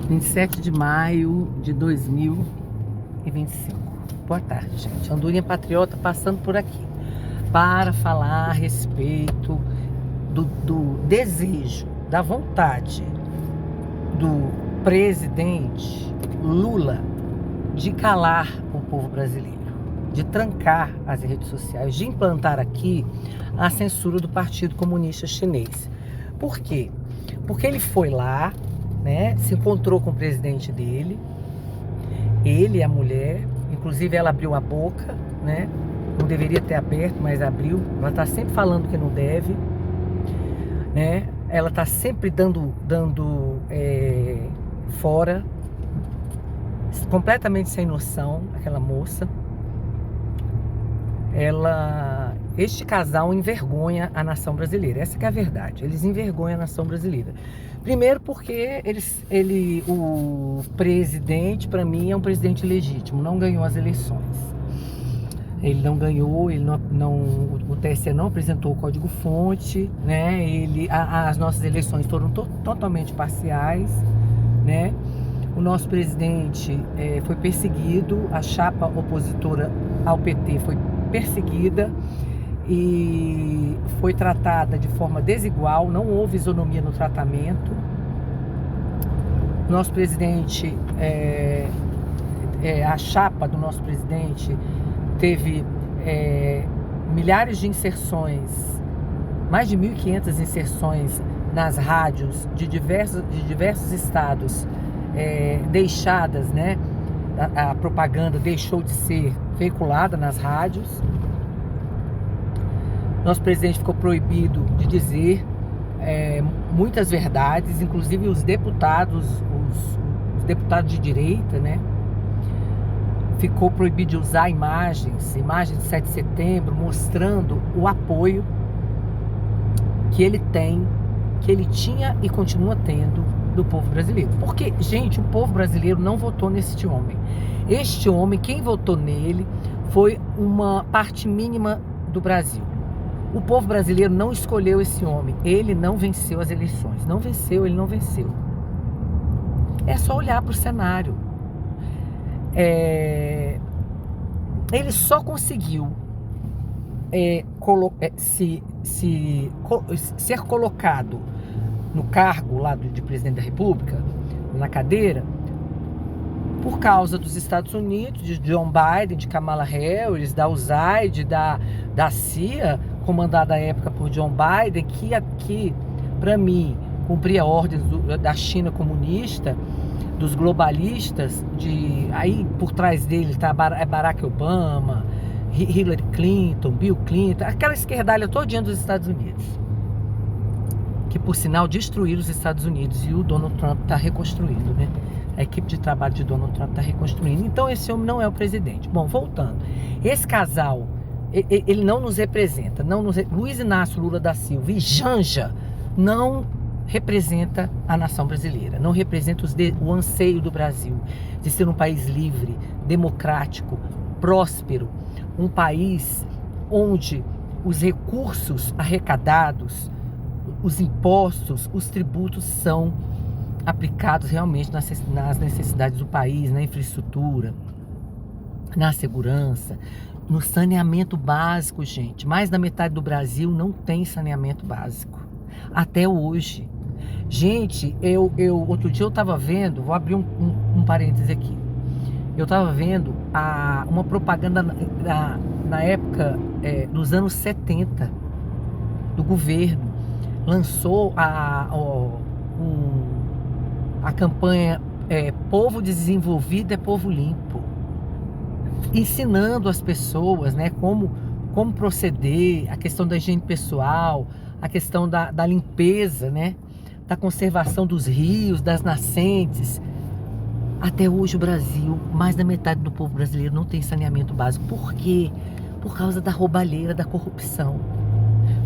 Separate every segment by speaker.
Speaker 1: 27 de maio de 2025. Boa tarde, gente. Andorinha Patriota passando por aqui para falar a respeito do desejo, da vontade do presidente Lula de calar o povo brasileiro, de trancar as redes sociais, de implantar aqui a censura do Partido Comunista Chinês. Por quê? Porque ele foi lá, né, se encontrou com o presidente dele, ele e a mulher, inclusive ela abriu a boca, né, não deveria ter aberto, mas abriu. Ela está sempre falando que não deve, né, ela está sempre dando fora, completamente sem noção, aquela moça. Este casal envergonha a nação brasileira, essa que é a verdade. Eles envergonham a nação brasileira. Primeiro porque o presidente, para mim, é um presidente legítimo, não ganhou as eleições. Ele não ganhou, o TSE não apresentou o código-fonte, né? As nossas eleições foram totalmente parciais, né? O nosso presidente foi perseguido, a chapa opositora ao PT foi perseguida e foi tratada de forma desigual, não houve isonomia no tratamento. Nosso presidente, a chapa do nosso presidente teve milhares de inserções, mais de 1.500 inserções nas rádios de diversos estados, deixadas, né? A propaganda deixou de ser veiculada nas rádios. Nosso presidente ficou proibido de dizer muitas verdades, inclusive os deputados de direita, né? Ficou proibido de usar imagens de 7 de setembro, mostrando o apoio que ele tinha e continua tendo do povo brasileiro. Porque, gente, o povo brasileiro não votou neste homem. Este homem, quem votou nele foi uma parte mínima do Brasil. O povo brasileiro não escolheu esse homem. Ele não venceu as eleições. Não venceu, ele não venceu. É só olhar para o cenário. Ele só conseguiu ser colocado no cargo lá de presidente da República, na cadeira, por causa dos Estados Unidos, de John Biden, de Kamala Harris, da USAID, da CIA, comandada à época por John Biden, que para mim, cumpria ordens da China comunista, dos globalistas, aí por trás dele está Barack Obama, Hillary Clinton, Bill Clinton, aquela esquerdalha todinha dos Estados Unidos, que por sinal destruíram os Estados Unidos, e o Donald Trump está reconstruindo, né? A equipe de trabalho de Donald Trump está reconstruindo. Então esse homem não é o presidente. Bom, voltando, esse casal, ele não nos representa, Luiz Inácio Lula da Silva e Janja não representa a nação brasileira, não representa o anseio do Brasil de ser um país livre, democrático, próspero, um país onde os recursos arrecadados, os impostos, os tributos são aplicados realmente nas necessidades do país, na infraestrutura, na segurança, no saneamento básico, gente. Mais da metade do Brasil não tem saneamento básico, até hoje. Gente, outro dia eu estava vendo, vou abrir um parêntese aqui, eu estava vendo uma propaganda na época dos anos 70 do governo, lançou a campanha Povo Desenvolvido é Povo Limpo, ensinando as pessoas, né, como proceder, a questão da higiene pessoal, a questão da limpeza, né, da conservação dos rios, das nascentes. Até hoje o Brasil, mais da metade do povo brasileiro não tem saneamento básico. Por quê? Por causa da roubalheira, da corrupção.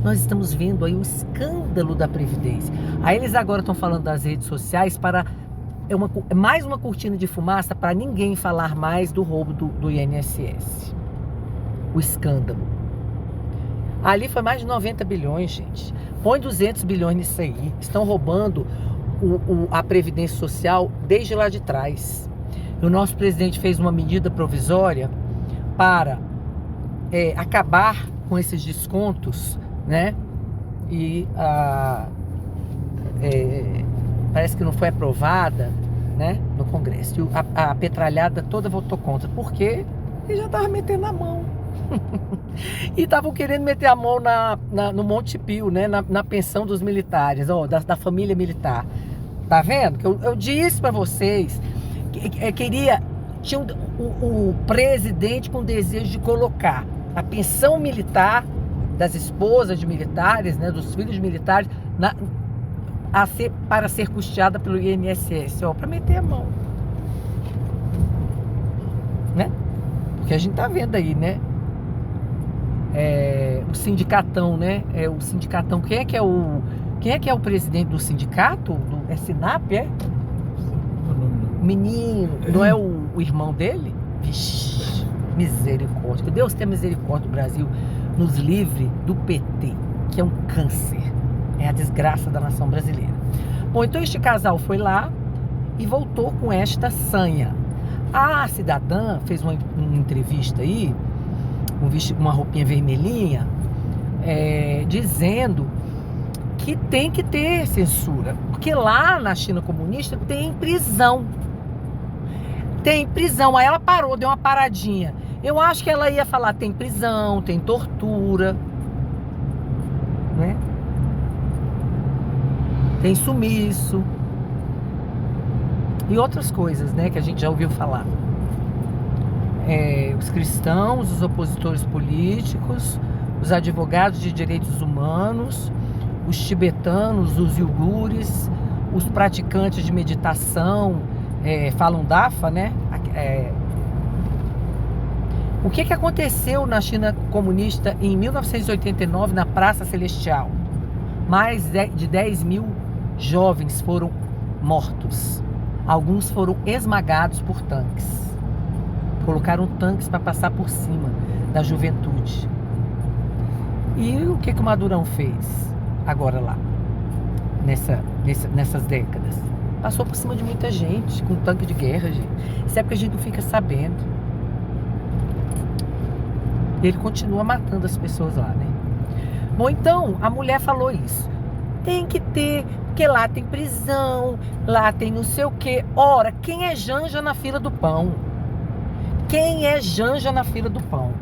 Speaker 1: Nós estamos vendo aí o escândalo da Previdência. Aí eles agora estão falando das redes sociais para mais uma cortina de fumaça para ninguém falar mais do roubo do INSS. O escândalo. Ali foi mais de 90 bilhões, gente. Põe 200 bilhões nisso aí. Estão roubando a Previdência Social desde lá de trás. O nosso presidente fez uma medida provisória para acabar com esses descontos, né? E parece que não foi aprovada, né, no Congresso. E a petralhada toda votou contra, porque ele já estava metendo a mão. E estavam querendo meter a mão no Monte Pio, né, na pensão dos militares, da família militar. Tá vendo? Que eu disse para vocês que tinha o presidente com desejo de colocar a pensão militar das esposas de militares, né, dos filhos de militares, para ser custeada pelo INSS, para meter a mão, né? Porque a gente tá vendo aí, né? O sindicatão, né? O sindicatão. Quem é que é o presidente do sindicato? É Sinap, é? Menino, não é o irmão dele? Vixe, misericórdia. Que Deus tenha misericórdia do Brasil, nos livre do PT, que é um câncer. É a desgraça da nação brasileira. Bom, então este casal foi lá e voltou com esta sanha. A cidadã fez uma entrevista aí, uma roupinha vermelhinha, dizendo que tem que ter censura, porque lá na China comunista tem prisão. Tem prisão. Aí ela parou, deu uma paradinha. Eu acho que ela ia falar, tem prisão, tem tortura, né? Tem sumiço e outras coisas, né, que a gente já ouviu falar. Os cristãos, os opositores políticos, os advogados de direitos humanos, os tibetanos, os iugures, os praticantes de meditação, Falun Dafa, né? O que aconteceu na China comunista em 1989 na Praça Celestial? Mais de 10 mil jovens foram mortos. Alguns foram esmagados por tanques. Colocaram tanques para passar por cima da juventude. E o que o Madurão fez agora lá, nessas décadas? Passou por cima de muita gente, com tanque de guerra, gente. Isso é porque a gente não fica sabendo. Ele continua matando as pessoas lá, né? Bom, então, a mulher falou isso. Tem que ter, porque lá tem prisão, lá tem não sei o quê. Ora, quem é Janja na fila do pão? Quem é Janja na fila do pão?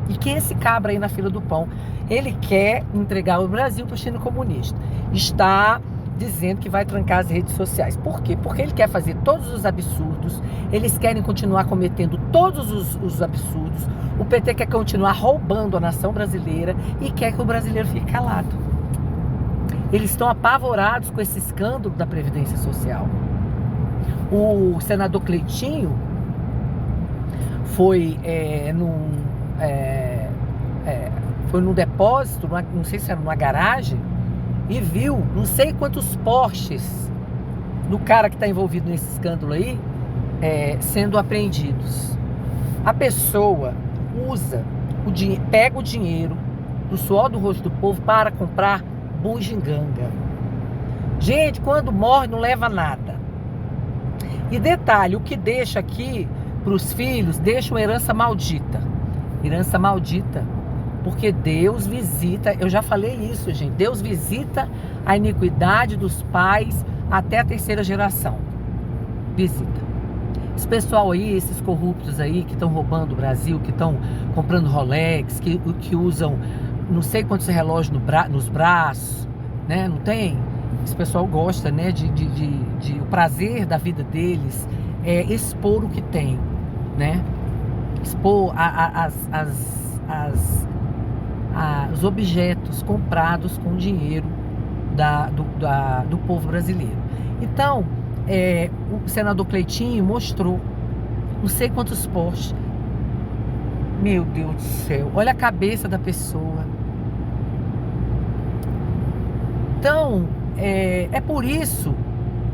Speaker 1: E quem é esse cabra aí na fila do pão? Ele quer entregar o Brasil para a China comunista. Está dizendo que vai trancar as redes sociais. Por quê? Porque ele quer fazer todos os absurdos. Eles querem continuar cometendo todos os absurdos. O PT quer continuar roubando a nação brasileira e quer que o brasileiro fique calado. Eles estão apavorados com esse escândalo da Previdência Social. O senador Cleitinho foi num depósito, não sei se era numa garagem, e viu não sei quantos Porsches do cara que está envolvido nesse escândalo aí sendo apreendidos. A pessoa pega o dinheiro do suor do rosto do povo para comprar bugiganga. Gente, quando morre não leva nada. E detalhe, o que deixa aqui para os filhos, deixa uma herança maldita. Herança maldita. Porque Deus visita, eu já falei isso, gente, Deus visita a iniquidade dos pais até a terceira geração. Visita. Esse pessoal aí, esses corruptos aí que estão roubando o Brasil, que estão comprando Rolex, que usam não sei quantos relógios nos braços, né? Não tem? Esse pessoal gosta, né? O prazer da vida deles é expor o que tem, né? Expor os objetos comprados com dinheiro do povo brasileiro. Então, o senador Cleitinho mostrou não sei quantos Porsche. Meu Deus do céu, olha a cabeça da pessoa. Então, é por isso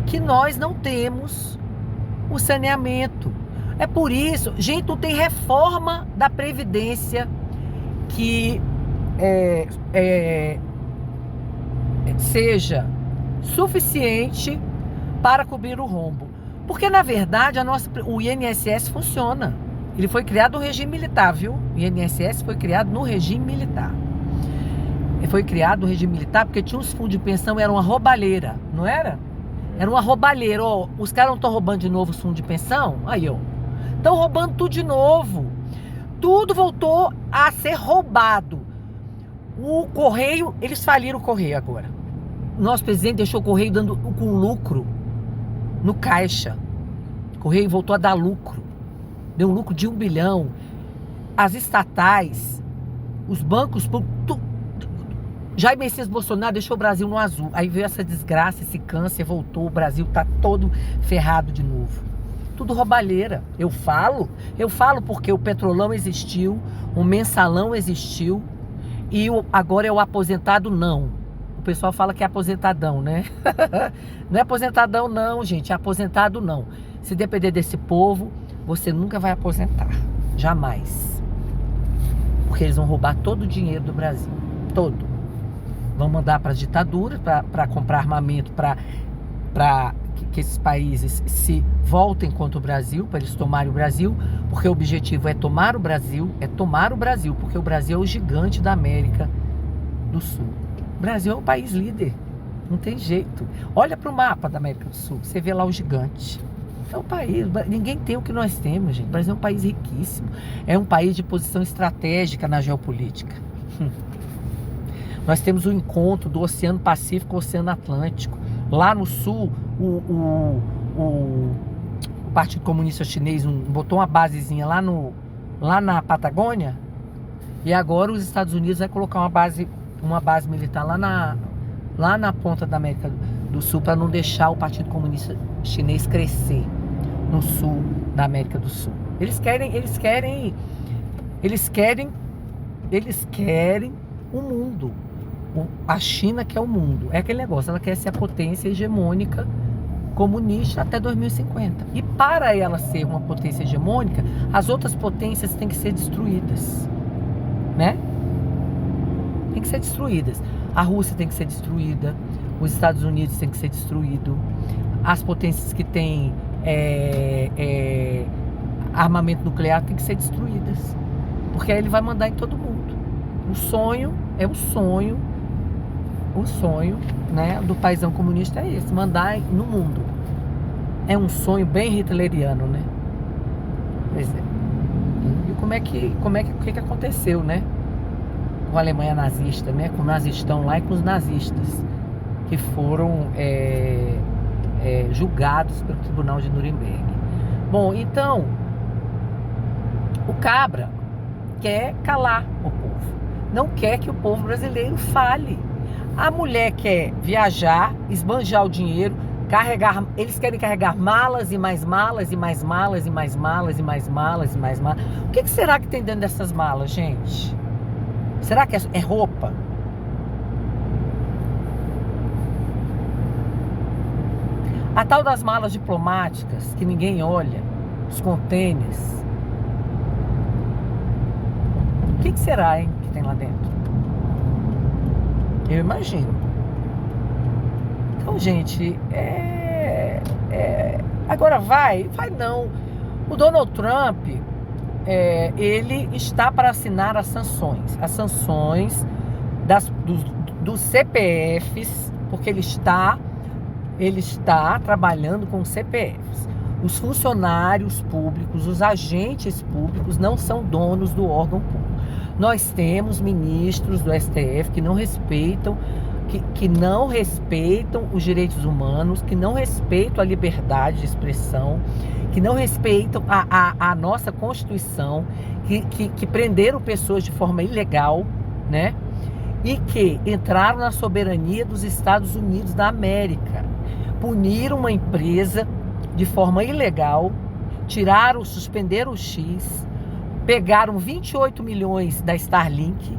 Speaker 1: que nós não temos o saneamento. É por isso, gente, não tem reforma da Previdência que seja suficiente para cobrir o rombo. Porque, na verdade, o INSS funciona. Ele foi criado no regime militar, viu? O INSS foi criado no regime militar. Ele foi criado no regime militar porque tinha uns fundos de pensão, era uma roubalheira, não era? Era uma roubalheira. Ó, os caras não estão roubando de novo os fundos de pensão? Aí, ó. Estão roubando tudo de novo. Tudo voltou a ser roubado. O Correio, eles faliram o Correio agora. O nosso presidente deixou o Correio dando com lucro no caixa. O Correio voltou a dar lucro. Deu um lucro de 1 bilhão. As estatais, os bancos públicos, Jair Messias Bolsonaro deixou o Brasil no azul. Aí veio essa desgraça, esse câncer, voltou. O Brasil tá todo ferrado de novo. Tudo roubalheira. Eu falo porque o Petrolão existiu, o Mensalão existiu e agora é o aposentado não. O pessoal fala que é aposentadão, né? Não é aposentadão não, gente, é aposentado não. Se depender desse povo, você nunca vai aposentar. Jamais. Porque eles vão roubar todo o dinheiro do Brasil. Todo. Vão mandar para as ditaduras, para comprar armamento, para que esses países se voltem contra o Brasil, para eles tomarem o Brasil, porque o objetivo é tomar o Brasil, porque o Brasil é o gigante da América do Sul. O Brasil é um país líder, não tem jeito. Olha para o mapa da América do Sul, você vê lá o gigante. É um país, ninguém tem o que nós temos, gente. O Brasil é um país riquíssimo, é um país de posição estratégica na geopolítica. Nós temos o encontro do Oceano Pacífico com o Oceano Atlântico. Lá no sul, o Partido Comunista Chinês botou uma basezinha lá na Patagônia, e agora os Estados Unidos vai colocar uma base militar lá na ponta da América do Sul para não deixar o Partido Comunista Chinês crescer no sul da América do Sul. Eles querem o mundo. A China quer o mundo. É aquele negócio, ela quer ser a potência hegemônica comunista até 2050. E para ela ser uma potência hegemônica, as outras potências têm que ser destruídas, né? Tem que ser destruídas. A Rússia tem que ser destruída, os Estados Unidos tem que ser destruído, as potências que têm armamento nuclear tem que ser destruídas, porque aí ele vai mandar em todo mundo. O sonho, né, do paizão comunista é esse, mandar no mundo. É um sonho bem hitleriano, né? Pois é. E o que aconteceu, né? Com a Alemanha nazista, né? Com o nazistão lá e com os nazistas que foram julgados pelo Tribunal de Nuremberg. Bom, então o cabra quer calar o povo, não quer que o povo brasileiro fale. A mulher quer viajar, esbanjar o dinheiro, eles querem carregar malas e mais malas e mais malas e mais malas e mais malas e mais malas. O que será que tem dentro dessas malas, gente? Será que é roupa? A tal das malas diplomáticas que ninguém olha, os contêineres. O que será, hein, que tem lá dentro? Eu imagino. Então, gente, agora vai não. O Donald Trump, ele está para assinar as sanções dos CPFs, porque ele está trabalhando com CPFs. Os funcionários públicos, os agentes públicos não são donos do órgão público. Nós temos ministros do STF que não respeitam, que não respeitam os direitos humanos, que não respeitam a liberdade de expressão, que não respeitam a nossa Constituição, que prenderam pessoas de forma ilegal, né? E que entraram na soberania dos Estados Unidos da América, puniram uma empresa de forma ilegal, suspenderam o X, pegaram 28 milhões da Starlink.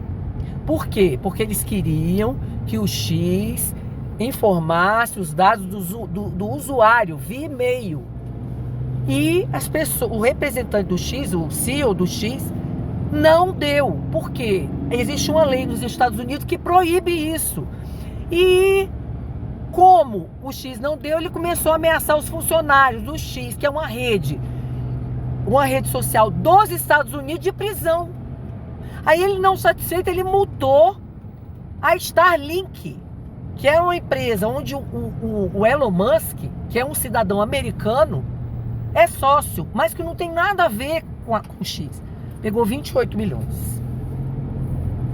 Speaker 1: Por quê? Porque eles queriam que o X informasse os dados do usuário via e-mail. E o representante do X, o CEO do X, não deu. Por quê? Existe uma lei nos Estados Unidos que proíbe isso. E Como o X não deu, ele começou a ameaçar os funcionários do X, que é uma rede social dos Estados Unidos, de prisão. Aí ele, não satisfeito, ele multou a Starlink, que é uma empresa onde o Elon Musk, que é um cidadão americano, é sócio, mas que não tem nada a ver com o X. Pegou 28 milhões.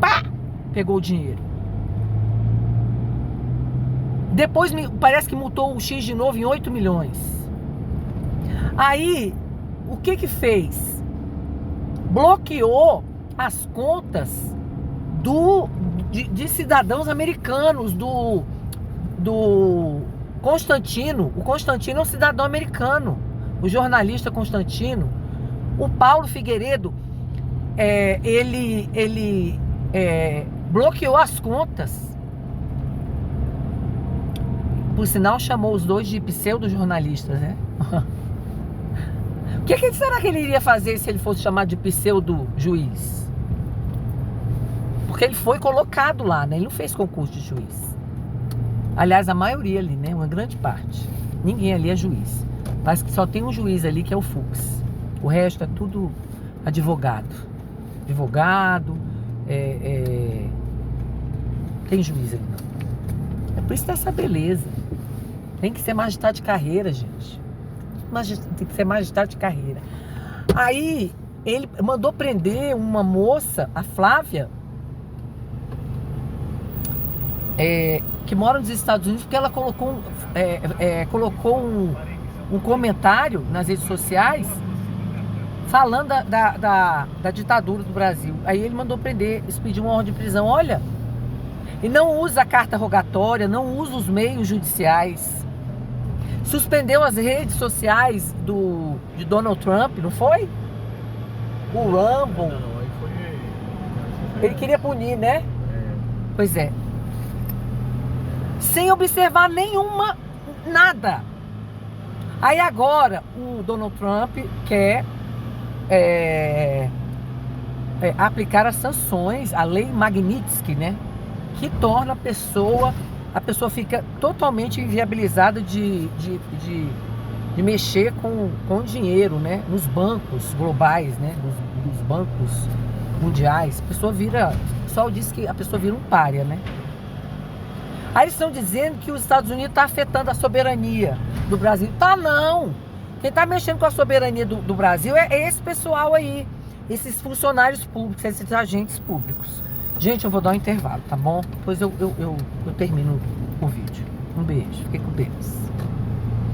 Speaker 1: Pá! Pegou o dinheiro. Depois parece que multou o X de novo em 8 milhões. Aí, o que fez? Bloqueou as contas de cidadãos americanos, do Constantino. O Constantino é um cidadão americano. O jornalista Constantino. O Paulo Figueiredo, ele bloqueou as contas. Por sinal, chamou os dois de pseudo-jornalistas, né? O que será que ele iria fazer se ele fosse chamado de pseudo-juiz? Porque ele foi colocado lá, né? Ele não fez concurso de juiz. Aliás, a maioria ali, né? Uma grande parte. Ninguém ali é juiz. Parece que só tem um juiz ali, que é o Fux. O resto é tudo advogado. Tem juiz ali, não. É por isso que essa beleza. Tem que ser magistrado de carreira, gente. Tem que ser magistrado de carreira. Aí, ele mandou prender uma moça, a Flávia, que mora nos Estados Unidos, porque ela colocou um comentário nas redes sociais falando da ditadura do Brasil. Aí ele mandou prender, expediu uma ordem de prisão. Olha, e não usa a carta rogatória, não usa os meios judiciais. Suspendeu as redes sociais de Donald Trump, não foi? O Rumble. Ele queria punir, né? Pois é. Sem observar nada. Aí agora o Donald Trump quer aplicar as sanções, a lei Magnitsky, né? Que torna a pessoa fica totalmente inviabilizada de mexer com dinheiro, né? Nos bancos globais, né? Nos bancos mundiais. O pessoal diz que a pessoa vira um pária, né? Aí eles estão dizendo que os Estados Unidos estão afetando a soberania do Brasil. Tá não! Quem está mexendo com a soberania do Brasil é esse pessoal aí. Esses funcionários públicos, esses agentes públicos. Gente, eu vou dar um intervalo, tá bom? Depois eu termino o vídeo. Um beijo. Fiquem com Deus.